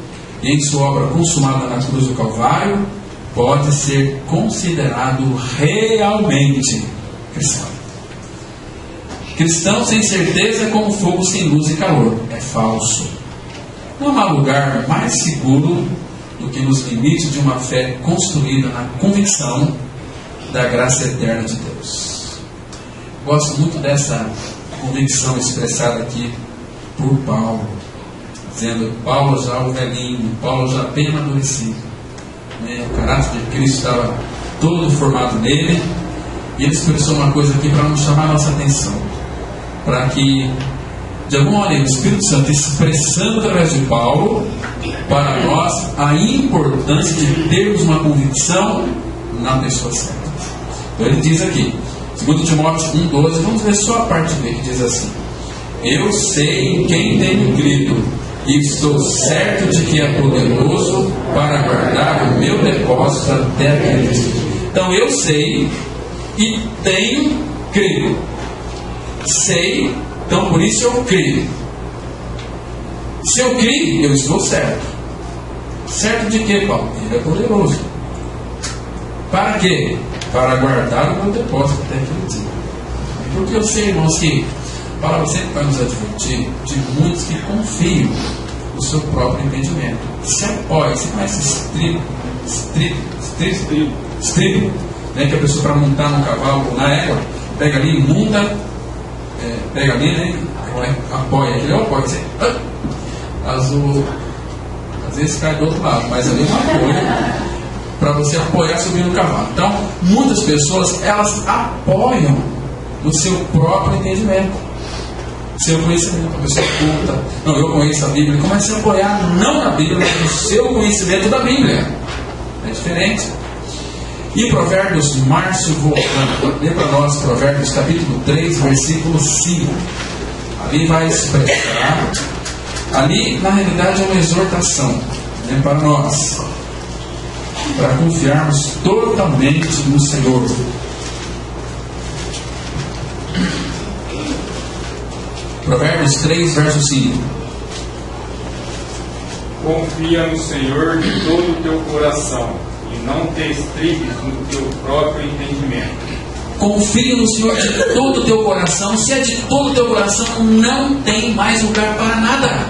e em sua obra consumada na cruz do Calvário pode ser considerado realmente cristão. Cristão sem certeza é como fogo sem luz e calor. É falso. Não há lugar mais seguro do que nos limites de uma fé construída na convicção da graça eterna de Deus. Gosto muito dessa convicção expressada aqui por Paulo, dizendo: Paulo já o velhinho, Paulo já bem amadurecido, o caráter de Cristo estava todo formado nele, e ele expressou uma coisa aqui para nos chamar a nossa atenção, para que de alguma maneira o Espírito Santo expressando através de Paulo para nós a importância de termos uma convicção na pessoa certa. Então ele diz aqui, 2 Timóteo 1,12, vamos ver só a parte B que diz assim: eu sei em quem tenho crido e estou certo de que é poderoso para guardar o meu depósito até aquele dia. Então eu sei e tenho crido. Sei, então por isso eu creio. Se eu creio, eu estou certo. Certo de quê, Paulo? Ele é poderoso. Para quê? Para guardar o meu depósito até aquele dia. Porque eu sei, irmãos, que a palavra sempre vai nos advertir de muitos que confiam no seu próprio entendimento. Se apoia, se conhece estribo, né, que a pessoa para montar no cavalo ou na égua, pega ali e monta, pega ali, né, apoia, ele apoia, você, às vezes cai do outro lado, mas ali é um apoio para você apoiar subindo no cavalo. Então, muitas pessoas, elas apoiam no seu próprio entendimento, seu conhecimento. A pessoa culta, não, eu conheço a Bíblia, ele começa a apoiar não na Bíblia, mas no seu conhecimento da Bíblia. É diferente. E Provérbios, Márcio, voltando, lê para nós Provérbios capítulo 3, versículo 5. Ali vai expressar, ali na realidade é uma exortação, né, para nós, para confiarmos totalmente no Senhor. Provérbios 3, verso 5. Confia no Senhor de todo o teu coração e não te estribes no teu próprio entendimento. Confia no Senhor de todo o teu coração. Se é de todo o teu coração, não tem mais lugar para nada.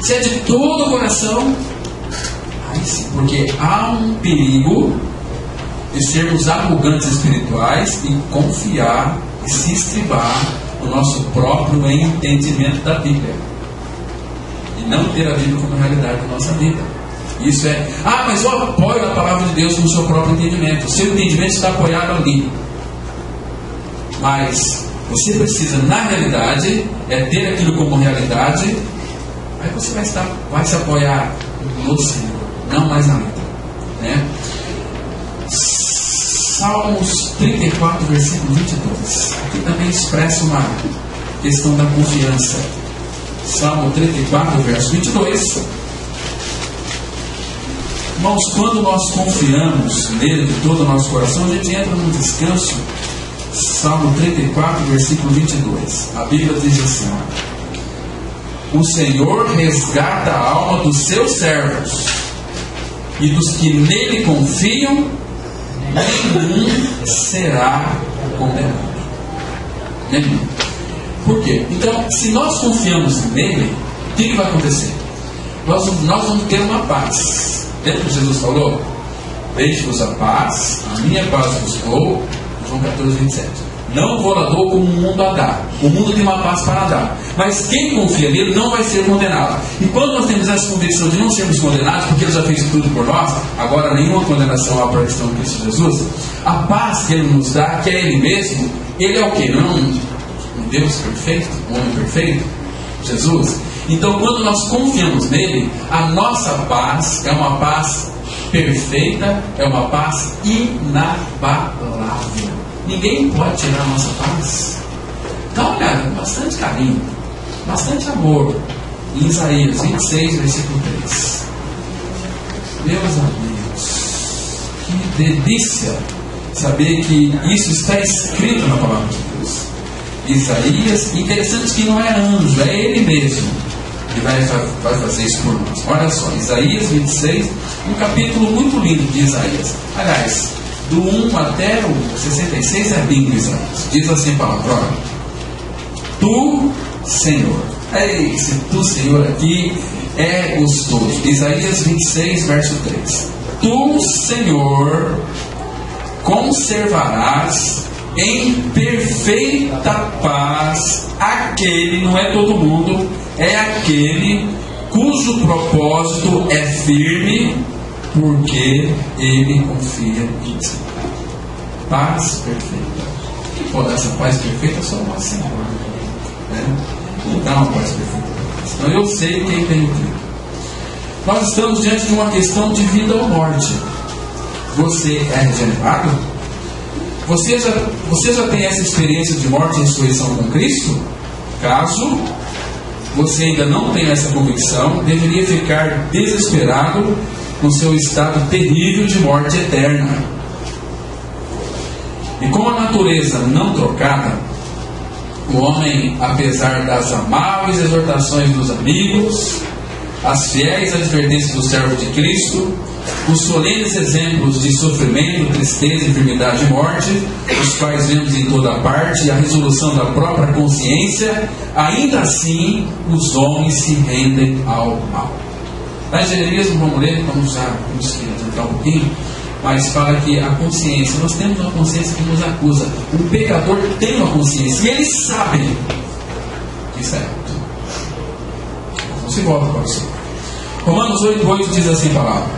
Se é de todo o coração, aí sim, porque há um perigo de sermos arrogantes espirituais e confiar e se estribar no nosso próprio entendimento da Bíblia. E não ter a Bíblia como realidade da nossa vida. Isso é, mas eu apoio a palavra de Deus no seu próprio entendimento. O seu entendimento está apoiado ali. Mas você precisa, na realidade, ter aquilo como realidade. Aí você vai se apoiar no Senhor, não mais na letra, né? Salmos 34, versículo 22. Aqui também expressa uma questão da confiança. Salmo 34, verso 22. Irmãos, quando nós confiamos nele de todo o nosso coração, a gente entra num descanso. Salmo 34, versículo 22. A Bíblia diz assim: o Senhor resgata a alma dos seus servos, e dos que nele confiam, nenhum será condenado. Nenhum. Por quê? Então, se nós confiamos nele, o que vai acontecer? Nós vamos ter uma paz. Lembra que Jesus falou? Deixe-vos a paz, a minha paz vos dou. João 14, 27. Não vou lá dou como o mundo a dar. O mundo tem uma paz para dar. Mas quem confia nele não vai ser condenado. E quando nós temos essa convicção de não sermos condenados, porque ele já fez tudo por nós, agora nenhuma condenação há para a questão de Cristo Jesus, a paz que ele nos dá, que é ele mesmo, ele é o quê? Não é um Deus perfeito, um homem perfeito? Jesus. Então, quando nós confiamos nele, a nossa paz é uma paz perfeita, é uma paz inabalável. Ninguém pode tirar a nossa paz. Dá uma olhada com bastante carinho, bastante amor, em Isaías 26, versículo 3. Meus amigos, que delícia saber que isso está escrito na palavra de Deus. Isaías, interessante que não é anjo, é ele mesmo que vai fazer isso por nós. Olha só, Isaías 26, um capítulo muito lindo de Isaías. Aliás, do 1 até o 66 é lindo Isaías. Diz assim a palavra: olha, tu, Senhor. Esse tu, Senhor, aqui é gostoso. Isaías 26, verso 3. Tu, Senhor, conservarás em perfeita paz aquele, não é todo mundo, é aquele cujo propósito é firme, porque ele confia em ti. Paz perfeita. Quem pode dar essa paz perfeita? Só o nosso Senhor, né? Não dá uma paz perfeita. Então eu sei quem tem o Cristo. Nós estamos diante de uma questão de vida ou morte. Você é regenerado? Você já tem essa experiência de morte e ressurreição com Cristo? Caso você ainda não tenha essa convicção, deveria ficar desesperado no seu estado terrível de morte eterna. E com a natureza não trocada, o homem, apesar das amáveis exortações dos amigos, as fiéis advertências do servo de Cristo, os solenes exemplos de sofrimento, tristeza, enfermidade e morte, os quais vemos em toda parte, e a resolução da própria consciência, ainda assim os homens se rendem ao mal. Lá em Jeremias, vamos ler, vamos adiantar um pouquinho, mas fala que a consciência, nós temos uma consciência que nos acusa. O pecador tem uma consciência e ele sabe que isso é errado. Não se volta para o Senhor. Romanos 8,8 diz assim a palavra: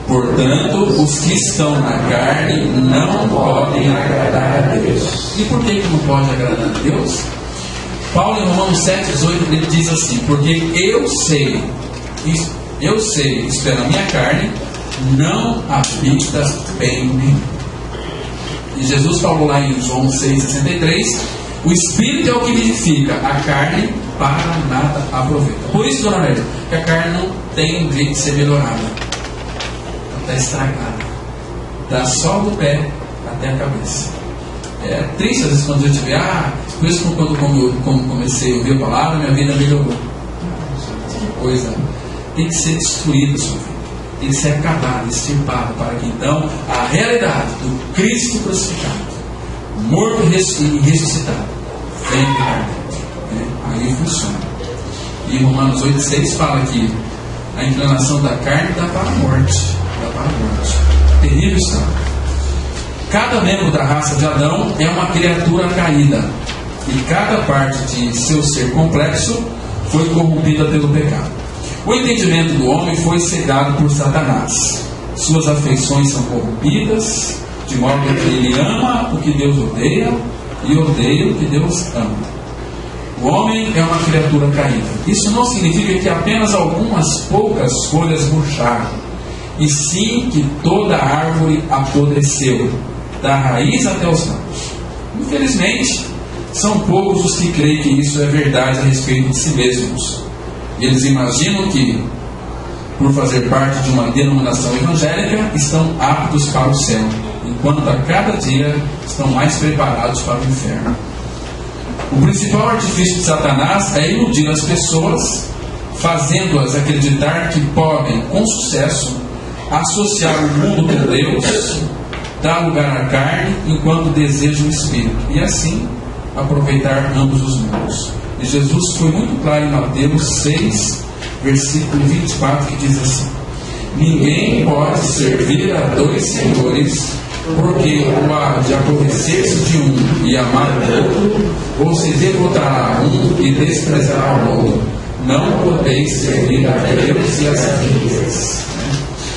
portanto, os que estão na carne não podem agradar a Deus. E por que não pode agradar a Deus? Paulo em Romanos 7,18 ele diz assim: porque eu sei, isto é, na minha carne, não habita bem em mim. E Jesus falou lá em João 6,63: o Espírito é o que vivifica, a carne para nada aproveita. Por isso, dona Nélia, que a carne não tem jeito de ser melhorada. Está estragada. Dá só do pé até a cabeça. É triste às vezes quando a gente vê, por isso quando comecei a ouvir a palavra, minha vida melhorou. Que coisa. Tem que ser destruída a sua vida. Tem que ser acabada, extirpada, para que então a realidade do Cristo crucificado, morto e ressuscitado, venha para dentro. Aí funciona. E Romanos 8,6 fala que a inclinação da carne dá para a morte. Terrível estado. Cada membro da raça de Adão é uma criatura caída, e cada parte de seu ser complexo foi corrompida pelo pecado. O entendimento do homem foi cegado por Satanás. Suas afeições são corrompidas, de modo que ele ama o que Deus odeia e odeia o que Deus ama. O homem é uma criatura caída. Isso não significa que apenas algumas poucas folhas murcharam, e sim que toda a árvore apodreceu, da raiz até os ramos. Infelizmente, são poucos os que creem que isso é verdade a respeito de si mesmos. Eles imaginam que, por fazer parte de uma denominação evangélica, estão aptos para o céu, enquanto a cada dia estão mais preparados para o inferno. O principal artifício de Satanás é iludir as pessoas, fazendo-as acreditar que podem, com sucesso, associar o mundo com Deus, dar lugar à carne enquanto desejam o Espírito, e assim aproveitar ambos os mundos. E Jesus foi muito claro em Mateus 6, versículo 24, que diz assim: ninguém pode servir a dois senhores, porque ou há de aborrecer-se de um e amar o outro, ou se devotará a um e desprezará o outro. Não podeis servir a Deus e às riquezas.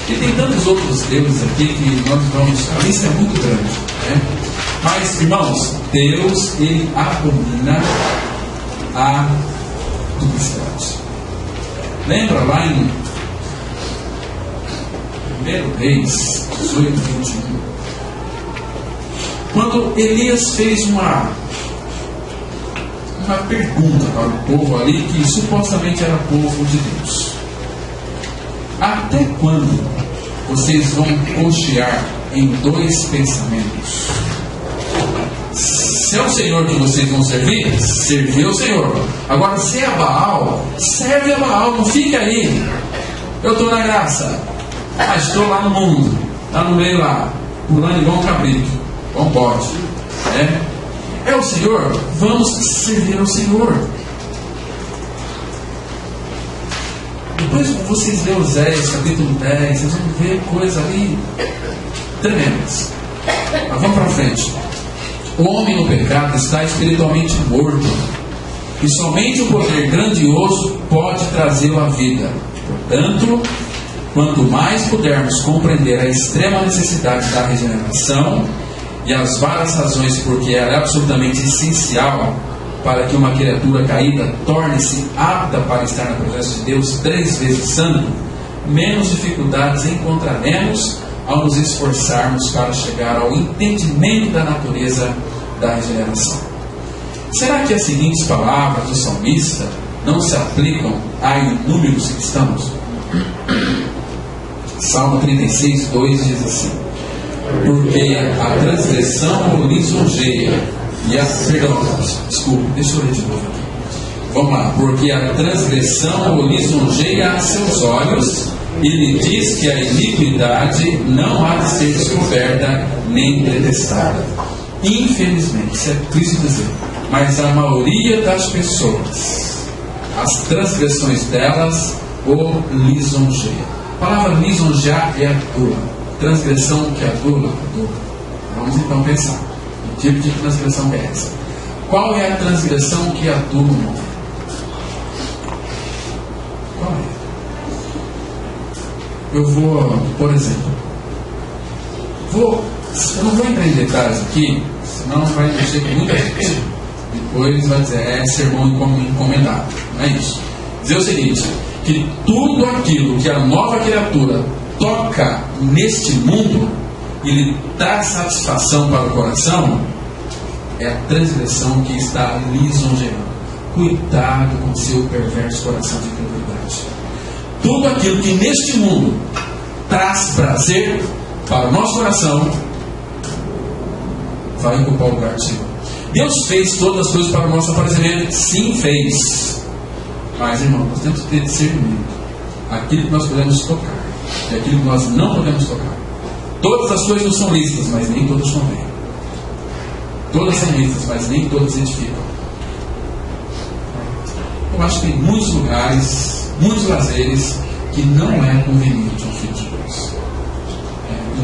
E tem tantos outros deuses aqui que nós vamos... A lista é muito grande, né? Mas, irmãos, Deus, Ele abomina a duplicidade. Lembra lá em 1 Reis 18, 21, quando Elias fez uma pergunta para o povo ali, que supostamente era povo de Deus: até quando vocês vão confiar em dois pensamentos? Se é o Senhor que vocês vão servir, serve ao Senhor. Agora, se é Baal, serve a Baal, não fica aí. Eu estou na graça, mas estou lá no mundo, lá no meio lá, pulando igual um cabrito, igual um bode. É o Senhor, vamos servir ao Senhor. Depois vocês lêem Oséias capítulo 10, vocês vão ver coisas ali tremendas. Mas vamos para frente. O homem no pecado está espiritualmente morto, e somente o poder grandioso pode trazê-lo à vida. Portanto, quanto mais pudermos compreender a extrema necessidade da regeneração e as várias razões por que ela é absolutamente essencial para que uma criatura caída torne-se apta para estar na presença de Deus 3 vezes santo, menos dificuldades encontraremos ao nos esforçarmos para chegar ao entendimento da natureza da regeneração. Será que as seguintes palavras do salmista não se aplicam a inúmeros cristãos? Salmo 36, 2 diz assim: porque a transgressão o lisonjeia e a... Perdão, desculpa, deixa eu ler de novo aqui. Vamos lá. Porque a transgressão o lisonjeia a seus olhos, e lhe diz que a iniquidade não há de ser descoberta nem detestada. Infelizmente, isso é triste dizer, mas a maioria das pessoas, as transgressões delas o lisonjeia. A palavra lisonjear é adula. Transgressão que adula, adula. Vamos então pensar: que tipo de transgressão é essa? Qual é a transgressão que adula o mundo? Qual é? Eu vou, por exemplo, eu não vou entrar em detalhes aqui, senão vai mexer com muita gente. Depois vai dizer, é sermão encomendado. Não é isso. Dizer o seguinte: que tudo aquilo que a nova criatura toca neste mundo e lhe traz satisfação para o coração, é a transgressão que está lisonjeando. Cuidado com o seu perverso coração de incredulidade. Tudo aquilo que neste mundo traz prazer para o nosso coração vai ocupar o lugar do Senhor. Deus fez todas as coisas para o nosso aparecimento. Sim, fez. Mas, irmão, nós temos que ter discernimento. Aquilo que nós podemos tocar e aquilo que nós não podemos tocar. Todas as coisas não são lícitas, mas nem todas convêm. Todas são lícitas, mas nem todas edificam. Eu acho que tem muitos lugares, muitos lazeres, que não é conveniente ao filho de Deus.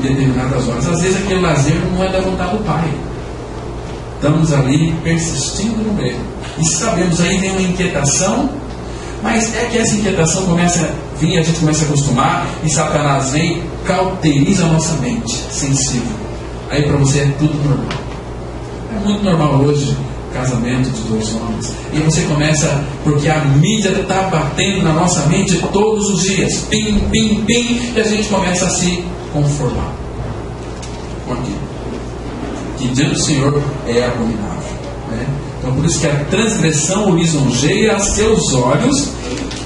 determinadas horas. Às vezes aquele lazer não é da vontade do Pai. Estamos ali persistindo no erro. E sabemos, aí vem uma inquietação, mas é que essa inquietação começa a vir, a gente começa a acostumar, e Satanás vem, cauteriza a nossa mente sensível. Aí para você é tudo normal. É muito normal hoje casamento de dois homens. E você começa, porque a mídia está batendo na nossa mente todos os dias. Pim, pim, pim. E a gente começa a se conformar com aquilo que diante do Senhor é abominável, né? Então por isso que a transgressão o lisonjeia a seus olhos,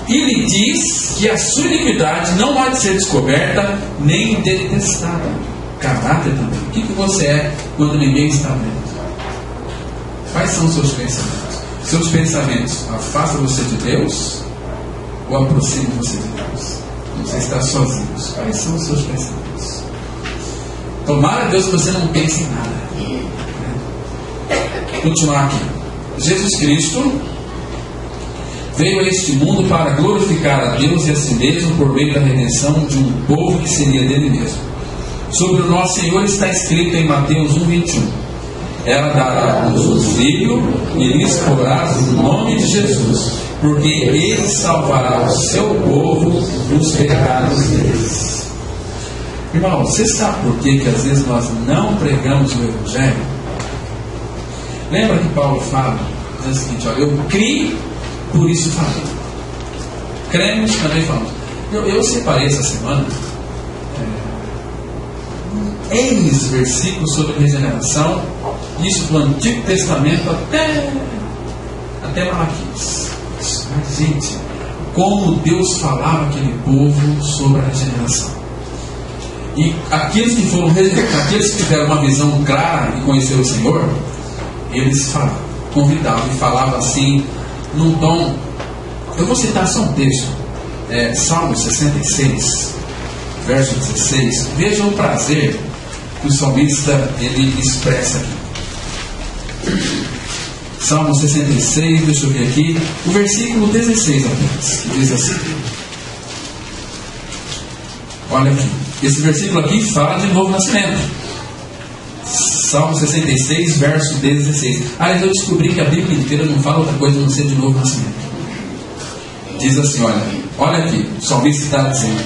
e lhe diz que a sua iniquidade não pode ser descoberta nem detestada. Caráter também. O que você é quando ninguém está vendo? Quais são os seus pensamentos? Seus pensamentos afastam você de Deus ou aproximam você de Deus? Você está sozinho. Quais são os seus pensamentos? Tomara a Deus que você não pense em nada. Continuar aqui. Jesus Cristo veio a este mundo para glorificar a Deus e a si mesmo por meio da redenção de um povo que seria dele mesmo. Sobre o nosso Senhor está escrito em Mateus 1:21. Ela dará-nos um filho e lhes porás o nome de Jesus, porque ele salvará o seu povo dos pecados deles. Irmão, você sabe por que às vezes nós não pregamos o Evangelho? Lembra que Paulo fala, diz o seguinte, olha, eu criei, por isso falei. Cremos, também falamos. Eu separei essa semana N versículos sobre regeneração, isso do Antigo Testamento até Malaquias. Mas, gente, como Deus falava aquele povo sobre a regeneração. E aqueles que foram aqueles que tiveram uma visão clara e conheceram o Senhor, eles falavam, convidavam e falavam assim, num tom. Eu vou citar só um texto, Salmo 66, verso 16. Vejam o prazer que o salmista ele expressa aqui. Salmo 66, deixa eu ver aqui, o versículo 16 apenas, que diz assim. Olha aqui, esse versículo aqui fala de novo nascimento. Salmo 66, verso 16. Aliás, eu descobri que a Bíblia inteira não fala outra coisa a não ser de novo nascimento. Diz assim, olha aqui, o salmista está dizendo,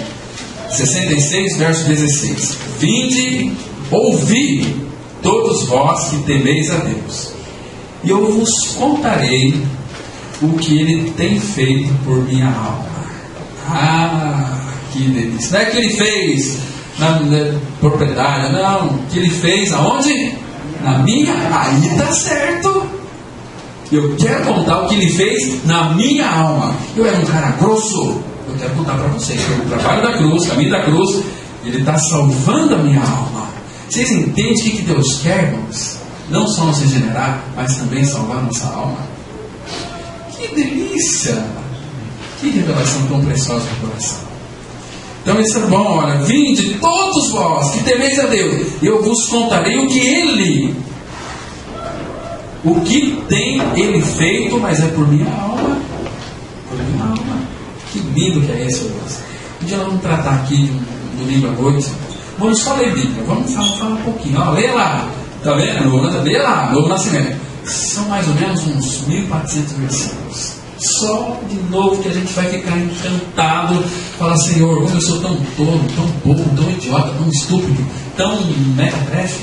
66, verso 16. Vinde, ouvi, todos vós que temeis a Deus, e eu vos contarei o que Ele tem feito por minha alma. Ah, que delícia! Não é que Ele fez na propriedade, não, que Ele fez aonde? Na minha, aí está certo. Eu quero contar o que Ele fez na minha alma. Eu era um cara grosso, eu quero contar para vocês que o trabalho da cruz, o caminho da cruz, Ele está salvando a minha alma. Vocês entendem o que Deus quer, irmãos? Não só nos regenerar, mas também salvar a nossa alma. Que delícia! Que revelação tão preciosa no coração. Então isso é bom, olha. Vinde todos vós que temeis a Deus, eu vos contarei o que tem Ele feito, mas é por minha alma. Por minha alma. Que lindo que é esse, Deus. Um dia nós vamos tratar aqui de um domingo à noite. Vamos só ler Bíblia, vamos falar um pouquinho. Ó, lê lá, tá vendo? Lê lá, Novo Nascimento. São mais ou menos uns 1.400 versículos. Só de novo que a gente vai ficar encantado. Falar, Senhor, como eu sou tão tolo, tão bobo, tão idiota, tão estúpido, tão mequetrefe,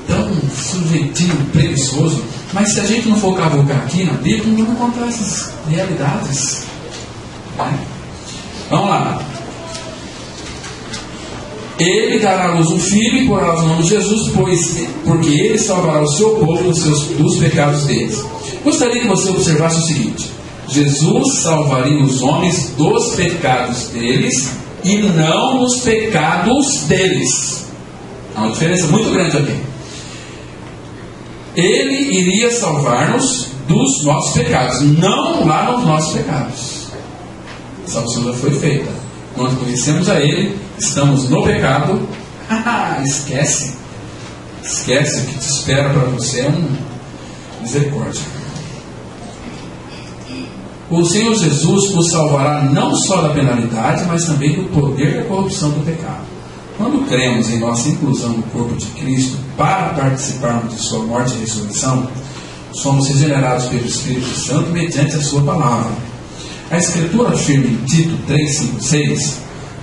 tão sujeitinho, preguiçoso. Mas se a gente não for cavucar aqui na Bíblia, não vamos encontrar essas realidades. Vamos lá. Ele dará-nos um filho e porá o nome de Jesus, porque Ele salvará o seu povo dos pecados deles. Gostaria que você observasse o seguinte: Jesus salvaria os homens dos pecados deles e não dos pecados deles. Há uma diferença muito grande aqui. Ele iria salvar-nos dos nossos pecados, não lá nos nossos pecados. A salvação já foi feita. Quando conhecemos a Ele, estamos no pecado. Esquece o que te espera para você é misericórdia. O Senhor Jesus nos salvará não só da penalidade, mas também do poder da corrupção do pecado. Quando cremos em nossa inclusão no corpo de Cristo para participarmos de sua morte e ressurreição, somos regenerados pelo Espírito Santo mediante a sua palavra. A Escritura afirma em Tito 3, 5, 6: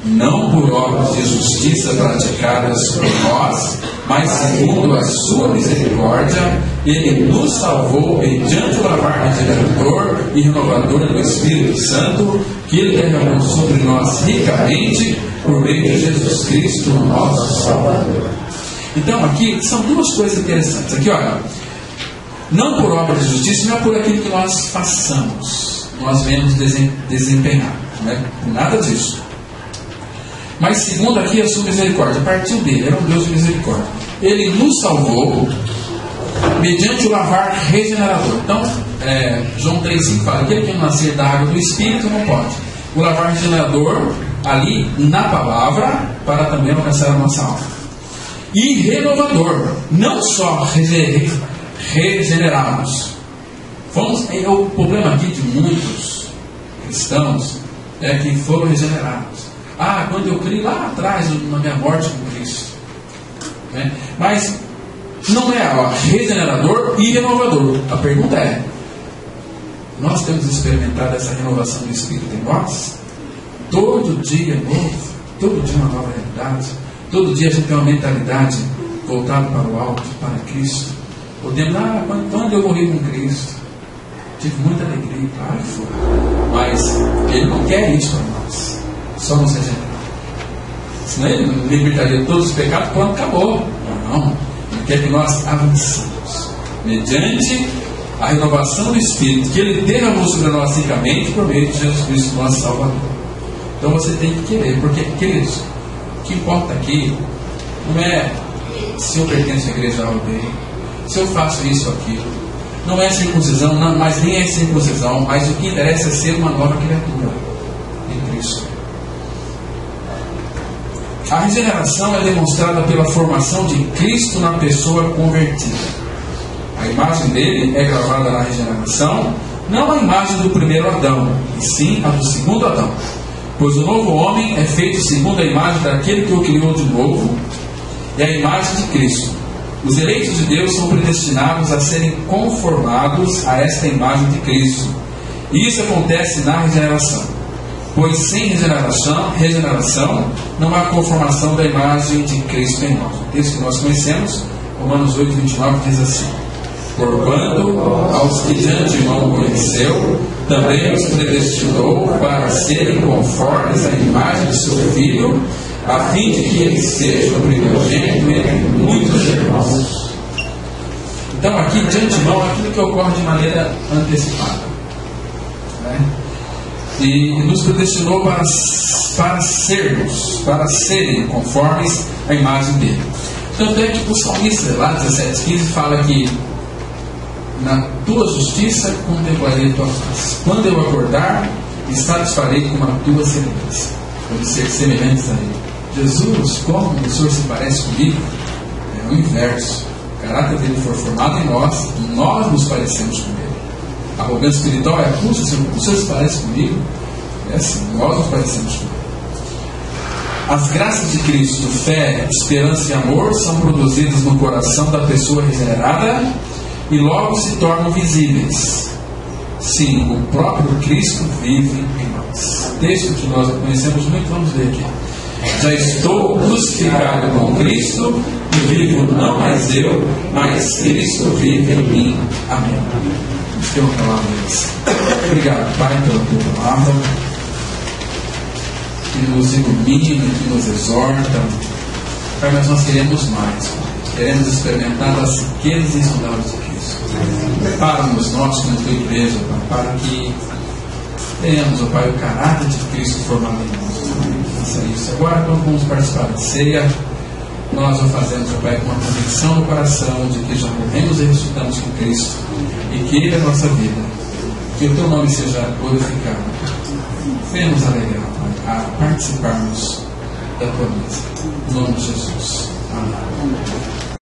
não por obras de justiça praticadas por nós, mas segundo a sua misericórdia, Ele nos salvou mediante o lavar regenerador e renovador do Espírito Santo, que Ele derramou sobre nós ricamente por meio de Jesus Cristo, nosso Salvador. Então aqui são duas coisas interessantes. Aqui, olha, não por obras de justiça, não é por aquilo que nós façamos, nós venhamos desempenhar, não é por nada disso. Mas segundo aqui a sua misericórdia, partiu dele, era um Deus de misericórdia. Ele nos salvou mediante o lavar regenerador. Então, João 3,5 fala: aquele que não nascer da água do Espírito não pode. O lavar regenerador, ali na palavra, para também alcançar a nossa alma. E renovador, não só regenerarmos. O problema aqui de muitos cristãos é que foram regenerados. Quando eu criei lá atrás, na minha morte com Cristo. Mas não é regenerador e renovador. A pergunta é: nós temos experimentado essa renovação do Espírito em nós? Todo dia é novo, todo dia é uma nova realidade. Todo dia a gente tem uma mentalidade voltada para o alto, para Cristo. Podemos, quando eu morri com Cristo, tive muita alegria, claro que foi. Mas Ele não quer isso para nós. Só nos regenerar. Senão Ele libertaria todos os pecados, quando acabou. Não. Ele quer que nós avancemos mediante a renovação do Espírito que Ele derramou sobre nós ricamente por meio de Jesus Cristo, nosso Salvador. Então você tem que querer, porque, queridos, o que importa aqui não é se eu pertenço à igreja A ou B, se eu faço isso ou aquilo. Não é circuncisão, não, mas nem é circuncisão, mas o que interessa é ser uma nova criatura em Cristo. A regeneração é demonstrada pela formação de Cristo na pessoa convertida. A imagem dele é gravada na regeneração, não a imagem do primeiro Adão, e sim a do segundo Adão. Pois o novo homem é feito segundo a imagem daquele que o criou de novo, e a imagem de Cristo. Os eleitos de Deus são predestinados a serem conformados a esta imagem de Cristo. E isso acontece na regeneração. Pois sem regeneração não há conformação da imagem de Cristo em nós. O texto que nós conhecemos, Romanos 8, 29, diz assim: porquanto aos que de antemão conheceu, também os predestinou para serem conformes à imagem de seu Filho, a fim de que ele seja o primogênito entre muitos irmãos. Então aqui de antemão é aquilo que ocorre de maneira antecipada, e nos predestinou para serem conformes à imagem dele. Tanto é que o salmista lá 17,15 fala que na tua justiça contemplarei a tua face. Quando eu acordar, satisfarei com a tua semelhança. Vamos ser semelhantes a ele. Jesus, como o Senhor se parece comigo? É o inverso. O caráter dele foi formado em nós, e nós nos parecemos com ele. A arrogância espiritual é: puxa, o Senhor se parece comigo? É assim, nós nos parecemos com ele. As graças de Cristo, fé, esperança e amor são produzidas no coração da pessoa regenerada e logo se tornam visíveis. Sim, o próprio Cristo vive em nós. Texto que nós conhecemos muito, vamos ler aqui. Já estou crucificado com Cristo e vivo não mais eu, mas Cristo vive em mim. Amém. Vamos ter uma palavra deles. Obrigado, Pai, pela tua palavra, que nos ilumina, que nos exorta. Pai, mas nós queremos mais, Pai. Queremos experimentar as riquezas e escondalhos de Cristo. Prepara-nos nós como tua igreja, Pai, para que tenhamos, ó Pai, o caráter de Cristo formado em nós. Faça isso. Agora, quando vamos participar da ceia, nós o fazemos, ó Pai, com uma convicção no coração de que já morremos e ressuscitamos com Cristo e que Ele é a nossa vida. Que o teu nome seja glorificado. Venha nos alegrar, Pai, a participarmos da tua mesa. Em nome de Jesus. Amém.